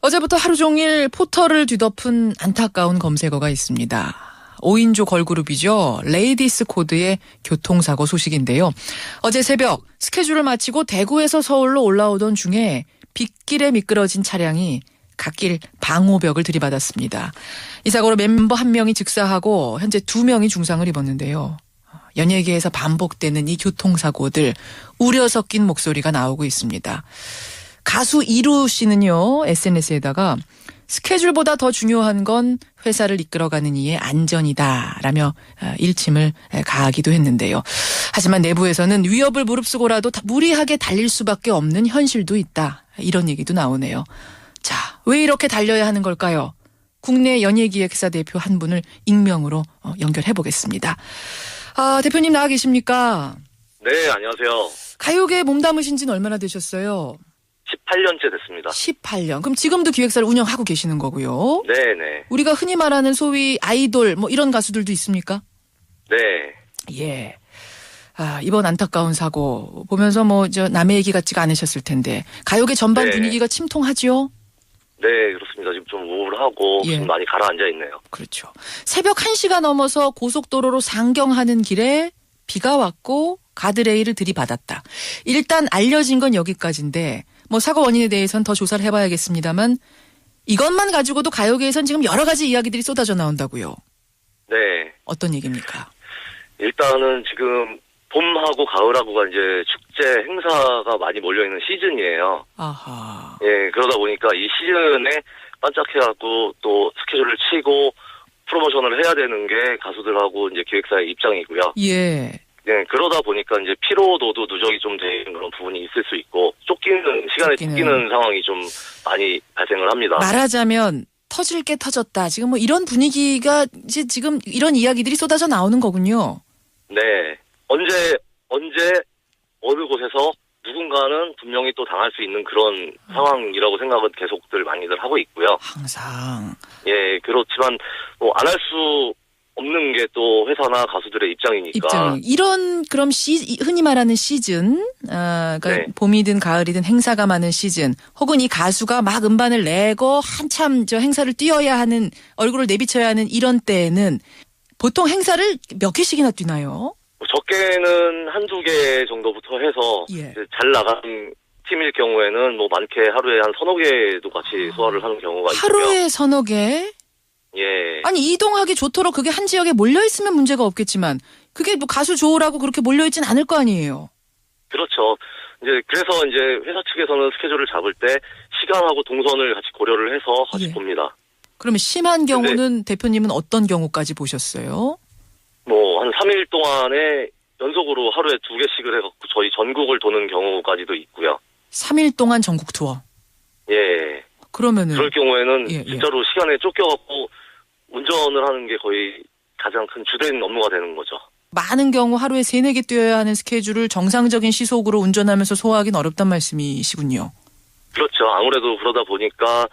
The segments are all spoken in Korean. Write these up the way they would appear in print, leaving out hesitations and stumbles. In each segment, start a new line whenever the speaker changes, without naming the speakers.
어제부터 하루 종일 포털을 뒤덮은 안타까운 검색어가 있습니다. 5인조 걸그룹이죠. 레이디스 코드의 교통사고 소식인데요. 어제 새벽 스케줄을 마치고 대구에서 서울로 올라오던 중에 빗길에 미끄러진 차량이 갓길 방호벽을 들이받았습니다. 이 사고로 멤버 1명이 즉사하고 현재 2명이 중상을 입었는데요. 연예계에서 반복되는 이 교통사고들 우려 섞인 목소리가 나오고 있습니다. 가수 이루 씨는요, SNS에다가 스케줄보다 더 중요한 건 회사를 이끌어가는 이의 안전이다라며 일침을 가하기도 했는데요. 하지만 내부에서는 위협을 무릅쓰고라도 무리하게 달릴 수밖에 없는 현실도 있다. 이런 얘기도 나오네요. 자, 왜 이렇게 달려야 하는 걸까요? 국내 연예기획사 대표 한 분을 익명으로 연결해 보겠습니다. 대표님 나와 계십니까?
네, 안녕하세요.
가요계에 몸담으신 지는 얼마나 되셨어요?
18년째 됐습니다.
18년. 그럼 지금도 기획사를 운영하고 계시는 거고요.
네네.
우리가 흔히 말하는 소위 아이돌 뭐 이런 가수들도 있습니까?
네.
예. 이번 안타까운 사고 보면서 남의 얘기 같지가 않으셨을 텐데 가요계 전반
네.
분위기가 침통하죠?
네, 그렇습니다. 지금 좀 우울하고
예.
좀 많이 가라앉아 있네요.
그렇죠. 새벽 1시가 넘어서 고속도로로 상경하는 길에 비가 왔고 가드레일을 들이받았다. 일단 알려진 건 여기까지인데 사고 원인에 대해서는 더 조사를 해봐야겠습니다만 이것만 가지고도 가요계에선 지금 여러 가지 이야기들이 쏟아져 나온다고요.
네.
어떤 얘기입니까?
일단은 지금 봄하고 가을하고가 이제 축제 행사가 많이 몰려있는 시즌이에요.
아하.
예, 그러다 보니까 이 시즌에 반짝해갖고 또 스케줄을 치고 프로모션을 해야 되는 게 가수들하고 이제 기획사의 입장이고요.
예.
네, 그러다 보니까 이제 피로도도 누적이 좀 되는 그런 부분이 있을 수 있고 시간에 쫓기는 상황이 좀 많이 발생을 합니다.
말하자면 터질 게 터졌다. 지금 이런 분위기가 이제 지금 이런 이야기들이 쏟아져 나오는 거군요.
네. 언제 어느 곳에서 누군가는 분명히 또 당할 수 있는 그런 상황이라고 생각은 계속들 많이들 하고 있고요.
항상.
예, 그렇지만 안 할 수 없는 게 또 회사나 가수들의 입장이니까.
이런 그럼 흔히 말하는 시즌, 그러니까
네.
봄이든 가을이든 행사가 많은 시즌, 혹은 이 가수가 막 음반을 내고 한참 행사를 뛰어야 하는 얼굴을 내비쳐야 하는 이런 때에는 보통 행사를 몇 개씩이나 뛰나요?
적게는 한두 개 정도부터 해서
예.
잘 나가는 팀일 경우에는 많게 하루에 한 서너 개도 같이 소화를 하는 경우가 있고요.
하루에 서너 개?
예.
아니 이동하기 좋도록 그게 한 지역에 몰려있으면 문제가 없겠지만 그게 가수 좋으라고 그렇게 몰려있진 않을 거 아니에요.
그렇죠. 그래서 회사 측에서는 스케줄을 잡을 때 시간하고 동선을 같이 고려를 해서 같이 봅니다.
그러면 심한 경우는 대표님은 어떤 경우까지 보셨어요?
한 3일 동안에 연속으로 하루에 2개씩을 해갖고 저희 전국을 도는 경우까지도 있고요.
3일 동안 전국 투어?
예.
그러면은.
그럴 경우에는
예.
진짜로 시간에 쫓겨갖고 운전을 하는 게 거의 가장 큰 주된 업무가 되는 거죠.
많은 경우 하루에 3-4개 뛰어야 하는 스케줄을 정상적인 시속으로 운전하면서 소화하기는 어렵단 말씀이시군요.
그렇죠. 아무래도 그러다 보니까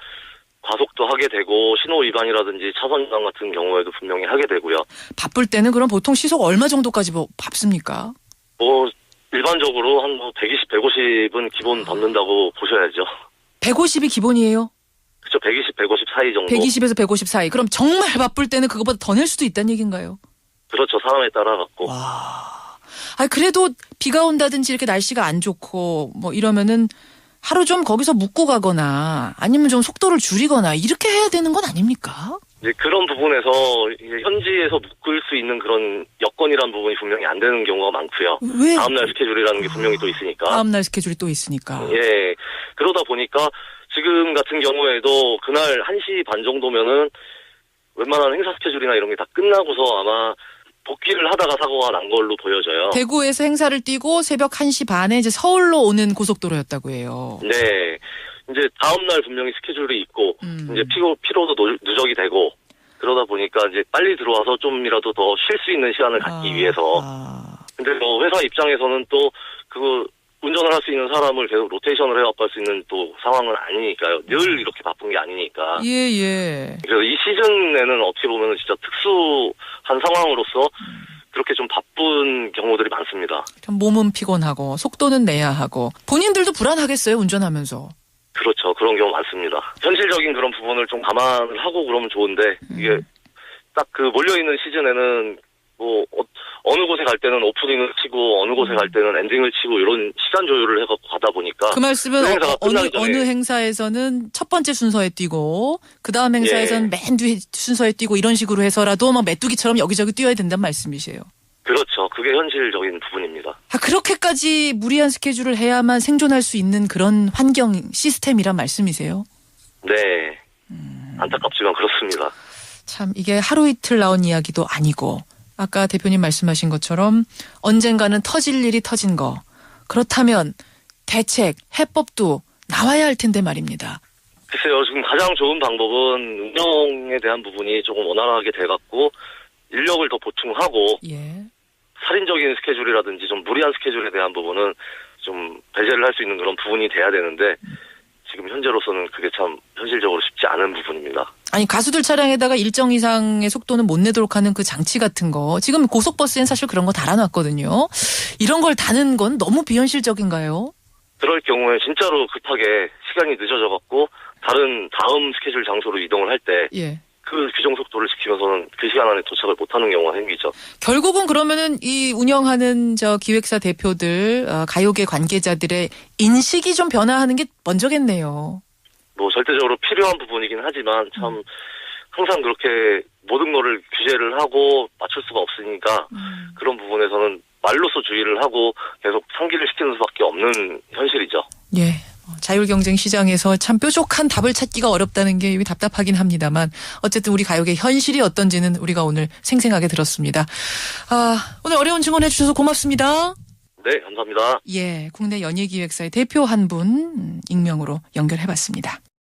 과속도 하게 되고 신호 위반이라든지 차선 위반 같은 경우에도 분명히 하게 되고요.
바쁠 때는 그럼 보통 시속 얼마 정도까지 밟습니까?
일반적으로 한 120, 150은 기본 밟는다고 보셔야죠.
150이 기본이에요?
그렇죠. 120, 150 사이 정도.
120에서 150 사이. 그럼 정말 바쁠 때는 그거보다 더 낼 수도 있다는 얘기인가요?
그렇죠. 사람에 따라 갖고.
와. 그래도 비가 온다든지 이렇게 날씨가 안 좋고 이러면은 하루 좀 거기서 묵고 가거나 아니면 좀 속도를 줄이거나 이렇게 해야 되는 건 아닙니까?
그런 부분에서 현지에서 묶을 수 있는 그런 여건이라는 부분이 분명히 안 되는 경우가 많고요.
왜?
다음날 스케줄이라는 게 분명히 또 있으니까.
다음날 스케줄이 또 있으니까.
예. 그러다 보니까 지금 같은 경우에도 그날 1시 반 정도면은 웬만한 행사 스케줄이나 이런 게 다 끝나고서 아마 복귀를 하다가 사고가 난 걸로 보여져요.
대구에서 행사를 뛰고 새벽 1시 반에 이제 서울로 오는 고속도로였다고 해요.
네. 다음날 분명히 스케줄이 있고, 피로도 누적이 되고, 그러다 보니까 빨리 들어와서 좀이라도 더 쉴 수 있는 시간을 갖기 위해서. 근데 회사 입장에서는 또, 운전을 할 수 있는 사람을 계속 로테이션을 해갖고 할 수 있는 또 상황은 아니니까요. 늘 이렇게 바쁜 게 아니니까.
예.
그래서 이 시즌에는 어떻게 보면 진짜 특수한 상황으로서 그렇게 좀 바쁜 경우들이 많습니다.
몸은 피곤하고 속도는 내야 하고 본인들도 불안하겠어요, 운전하면서.
그렇죠. 그런 경우 많습니다. 현실적인 그런 부분을 좀 감안을 하고 그러면 좋은데 이게 딱 그 몰려있는 시즌에는 뭐 어느 곳에 갈 때는 오프닝을 치고 어느 곳에 갈 때는 엔딩을 치고 이런 시간 조율을 해서 가다 보니까
그 말씀은
그 행사가 끝나기 전에
어느 행사에서는 첫 번째 순서에 뛰고 그 다음 행사에서는 맨 뒤 순서에 뛰고 이런 식으로 해서라도 막 메뚜기처럼 여기저기 뛰어야 된다는 말씀이세요.
그렇죠. 그게 현실적인 부분입니다.
아, 그렇게까지 무리한 스케줄을 해야만 생존할 수 있는 그런 환경 시스템이란 말씀이세요?
네. 안타깝지만 그렇습니다.
참 이게 하루 이틀 나온 이야기도 아니고 아까 대표님 말씀하신 것처럼 언젠가는 터질 일이 터진 거. 그렇다면 대책, 해법도 나와야 할 텐데 말입니다.
글쎄요. 지금 가장 좋은 방법은 운영에 대한 부분이 조금 원활하게 돼갖고 인력을 더 보충하고
예.
살인적인 스케줄이라든지 좀 무리한 스케줄에 대한 부분은 좀 배제를 할 수 있는 그런 부분이 돼야 되는데 지금 현재로서는 그게 참 현실적으로 쉽지 않은 부분입니다.
아니 가수들 차량에다가 일정 이상의 속도는 못 내도록 하는 그 장치 같은 거 지금 고속버스엔 사실 그런 거 달아놨거든요. 이런 걸 다는 건 너무 비현실적인가요?
그럴 경우에 진짜로 급하게 시간이 늦어져갖고 다음 스케줄 장소로 이동을 할 때
예.
그 규정 속도를 지키면서는 그 시간 안에 도착을 못하는 경우가 생기죠.
결국은 그러면은 이 운영하는 저 기획사 대표들, 가요계 관계자들의 인식이 좀 변화하는 게 먼저겠네요.
뭐 절대적으로 필요한 부분이긴 하지만 참 항상 그렇게 모든 거를 규제를 하고 맞출 수가 없으니까 그런 부분에서는 말로써 주의를 하고 계속 상기를 시키는 수밖에 없는 현실이죠.
예. 자율경쟁 시장에서 참 뾰족한 답을 찾기가 어렵다는 게 답답하긴 합니다만 어쨌든 우리 가요계 현실이 어떤지는 우리가 오늘 생생하게 들었습니다. 오늘 어려운 증언해 주셔서 고맙습니다.
네, 감사합니다.
예, 국내 연예기획사의 대표 한 분 익명으로 연결해봤습니다.